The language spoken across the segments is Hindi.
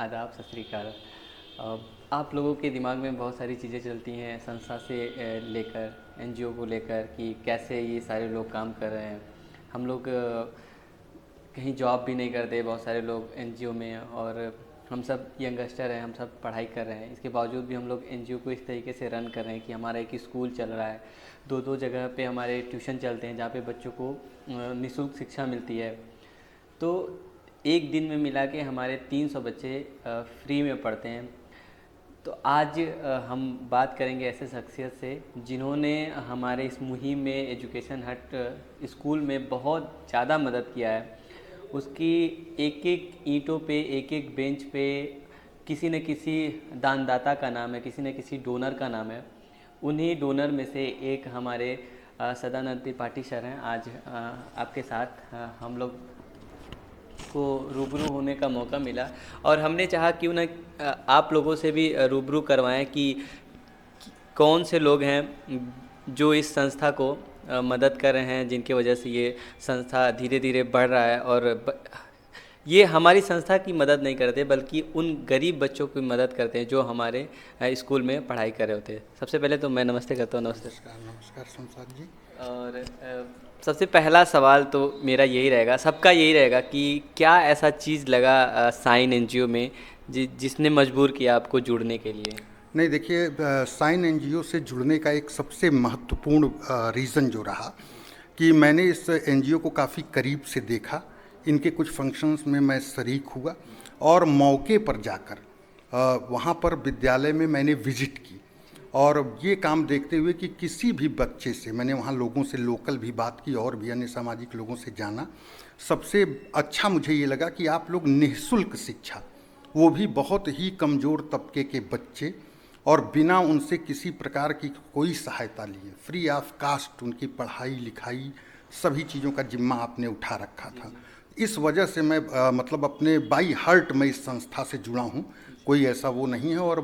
आदाब, सत श्री अकाल। आप लोगों के दिमाग में बहुत सारी चीज़ें चलती हैं संस्था से लेकर एनजीओ को लेकर कि कैसे ये सारे लोग काम कर रहे हैं। हम लोग कहीं जॉब भी नहीं करते, बहुत सारे लोग एनजीओ में, और हम सब यंगस्टर हैं, हम सब पढ़ाई कर रहे हैं। इसके बावजूद भी हम लोग एनजीओ को इस तरीके से रन कर रहे हैं कि हमारा एक स्कूल चल रहा है, दो दो जगह पे हमारे ट्यूशन चलते हैं जहाँ पे बच्चों को निःशुल्क शिक्षा मिलती है। तो एक दिन में मिला के हमारे 300 बच्चे फ्री में पढ़ते हैं। तो आज हम बात करेंगे ऐसे शख्सियत से जिन्होंने हमारे इस मुहिम में एजुकेशन हट स्कूल में बहुत ज़्यादा मदद किया है। उसकी एक एक ईंटों पे, एक एक बेंच पे किसी न किसी दानदाता का नाम है, किसी न किसी डोनर का नाम है। उन्हीं डोनर में से एक हमारे सदानंद त्रिपाठी सर हैं। आज आपके साथ हम लोग को रूबरू होने का मौका मिला और हमने चाहा क्यों ना आप लोगों से भी रूबरू करवाएं कि कौन से लोग हैं जो इस संस्था को मदद कर रहे हैं, जिनकी वजह से ये संस्था धीरे धीरे बढ़ रहा है। और ये हमारी संस्था की मदद नहीं करते बल्कि उन गरीब बच्चों की मदद करते हैं जो हमारे स्कूल में पढ़ाई कर रहे होते हैं। सबसे पहले तो मैं नमस्ते करता हूँ। नमस्ते। नमस्कार शमशाद जी। और सबसे पहला सवाल तो मेरा यही रहेगा, सबका यही रहेगा कि क्या ऐसा चीज़ लगा साइन एनजीओ में जिसने मजबूर किया आपको जुड़ने के लिए? नहीं, देखिए, साइन एनजीओ से जुड़ने का एक सबसे महत्वपूर्ण रीज़न जो रहा कि मैंने इस एनजीओ को काफ़ी करीब से देखा। इनके कुछ फंक्शंस में मैं शरीक हुआ और मौके पर जाकर वहाँ पर विद्यालय में मैंने विजिट की और ये काम देखते हुए कि किसी भी बच्चे से मैंने वहाँ लोगों से लोकल भी बात की और भी अन्य सामाजिक लोगों से जाना। सबसे अच्छा मुझे ये लगा कि आप लोग निःशुल्क शिक्षा, वो भी बहुत ही कमज़ोर तबके के बच्चे, और बिना उनसे किसी प्रकार की कोई सहायता लिए फ्री ऑफ कास्ट उनकी पढ़ाई लिखाई सभी चीज़ों का जिम्मा आपने उठा रखा था। इस वजह से मैं मतलब अपने बाई हार्ट में इस संस्था से जुड़ा हूँ, कोई ऐसा वो नहीं है। और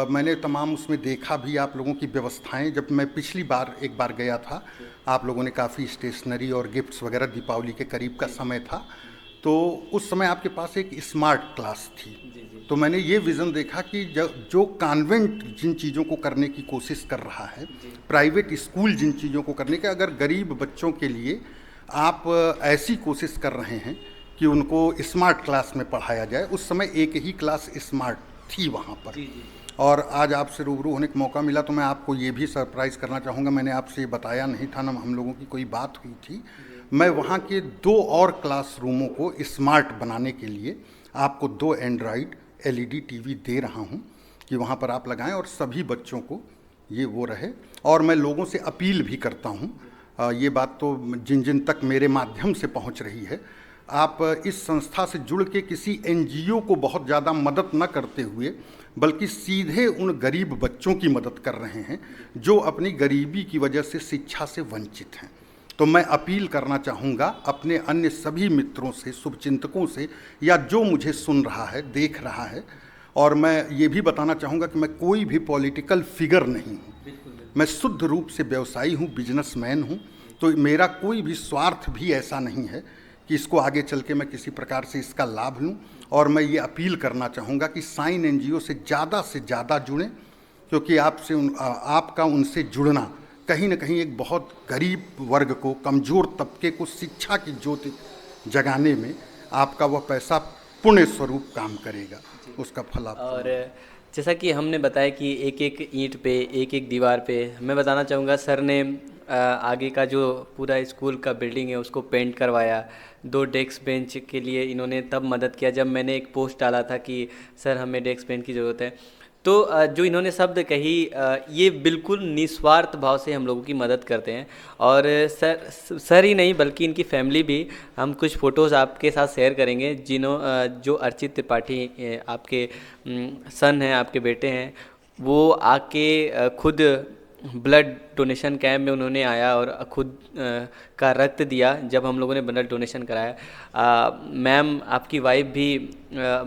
मैंने तमाम उसमें देखा भी आप लोगों की व्यवस्थाएं। जब मैं पिछली बार एक बार गया था, आप लोगों ने काफ़ी स्टेशनरी और गिफ्ट्स वगैरह, दीपावली के करीब का समय था, तो उस समय आपके पास एक स्मार्ट क्लास थी। तो मैंने ये विज़न देखा कि जो कॉन्वेंट जिन चीज़ों को करने की कोशिश कर रहा है, प्राइवेट स्कूल जिन चीज़ों को करने के, अगर गरीब बच्चों के लिए आप ऐसी कोशिश कर रहे हैं कि उनको स्मार्ट क्लास में पढ़ाया जाए। उस समय एक ही क्लास स्मार्ट थी वहाँ पर। और आज आपसे रूबरू होने का मौका मिला तो मैं आपको ये भी सरप्राइज़ करना चाहूँगा, मैंने आपसे ये बताया नहीं था ना, हम लोगों की कोई बात हुई थी। मैं वहाँ के 2 और क्लासरूमों को स्मार्ट बनाने के लिए आपको 2 एंड्रॉयड एलईडी टीवी दे रहा हूँ कि वहाँ पर आप लगाएं और सभी बच्चों को ये वो रहे। और मैं लोगों से अपील भी करता हूँ, ये बात तो जिन जिन तक मेरे माध्यम से पहुँच रही है, आप इस संस्था से जुड़ के किसी एनजीओ को बहुत ज़्यादा मदद न करते हुए बल्कि सीधे उन गरीब बच्चों की मदद कर रहे हैं जो अपनी गरीबी की वजह से शिक्षा से वंचित हैं। तो मैं अपील करना चाहूँगा अपने अन्य सभी मित्रों से, शुभचिंतकों से, या जो मुझे सुन रहा है, देख रहा है। और मैं ये भी बताना चाहूँगा कि मैं कोई भी पॉलिटिकल फिगर नहीं हूँ, मैं शुद्ध रूप से व्यवसायी हूँ, बिजनेसमैन हूँ। तो मेरा कोई भी स्वार्थ भी ऐसा नहीं है कि इसको आगे चल के मैं किसी प्रकार से इसका लाभ लूँ। और मैं ये अपील करना चाहूँगा कि साइन एनजीओ से ज़्यादा जुड़ें, क्योंकि आपका उनसे जुड़ना कहीं ना कहीं एक बहुत गरीब वर्ग को, कमज़ोर तबके को शिक्षा की ज्योति जगाने में आपका वह पैसा पुण्य स्वरूप काम करेगा, उसका फल आप। और जैसा कि हमने बताया कि एक एक ईंट पे, एक एक दीवार पे, मैं बताना चाहूँगा सर ने आगे का जो पूरा स्कूल का बिल्डिंग है उसको पेंट करवाया। 2 डेस्क बेंच के लिए इन्होंने तब मदद किया जब मैंने एक पोस्ट डाला था कि सर हमें डेस्क बेंच की ज़रूरत है। तो जो इन्होंने शब्द कही, ये बिल्कुल निस्वार्थ भाव से हम लोगों की मदद करते हैं। और सर ही नहीं बल्कि इनकी फैमिली भी, हम कुछ फ़ोटोज़ आपके साथ शेयर करेंगे जो अर्चित त्रिपाठी आपके सन हैं, आपके बेटे हैं, वो आके खुद ब्लड डोनेशन कैंप में उन्होंने आया और खुद का रक्त दिया जब हम लोगों ने ब्लड डोनेशन कराया। मैम आपकी वाइफ भी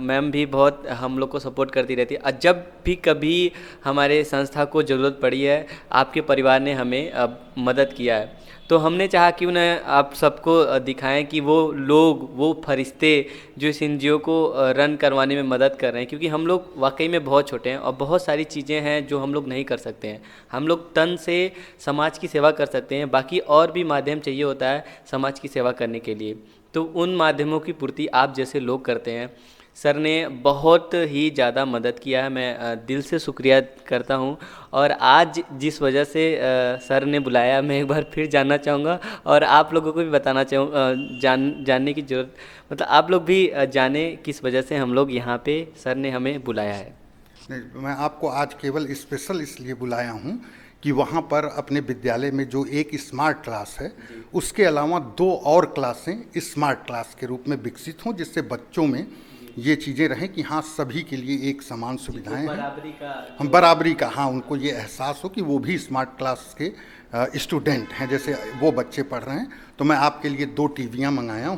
मैम भी बहुत हम लोग को सपोर्ट करती रहती है और जब भी कभी हमारे संस्था को ज़रूरत पड़ी है आपके परिवार ने हमें मदद किया है। तो हमने चाहा कि उन्हें आप सबको दिखाएं कि वो लोग, वो फरिश्ते जो इस एनजीओ को रन करवाने में मदद कर रहे हैं, क्योंकि हम लोग वाकई में बहुत छोटे हैं और बहुत सारी चीज़ें हैं जो हम लोग नहीं कर सकते हैं। हम लोग तन से समाज की सेवा कर सकते हैं, बाकी और भी माध्यम चाहिए होता है समाज की सेवा करने के लिए, तो उन माध्यमों की पूर्ति आप जैसे लोग करते हैं। सर ने बहुत ही ज़्यादा मदद किया है, मैं दिल से शुक्रिया करता हूँ। और आज जिस वजह से सर ने बुलाया, मैं एक बार फिर जानना चाहूँगा और आप लोगों को भी बताना जानने की ज़रूरत, मतलब आप लोग भी जाने किस वजह से हम लोग यहाँ पे सर ने हमें बुलाया है। नहीं, मैं आपको आज केवल स्पेशल इसलिए बुलाया हूँ कि वहाँ पर अपने विद्यालय में जो एक स्मार्ट क्लास है, उसके अलावा 2 और क्लासें स्मार्ट क्लास के रूप में विकसित हों, जिससे बच्चों में ये चीज़ें रहें कि हाँ सभी के लिए एक समान सुविधाएं हैं, हम बराबरी का, हाँ उनको ये एहसास हो कि वो भी स्मार्ट क्लास के स्टूडेंट हैं जैसे वो बच्चे पढ़ रहे हैं। तो मैं आपके लिए 2 टीवियाँ मंगाया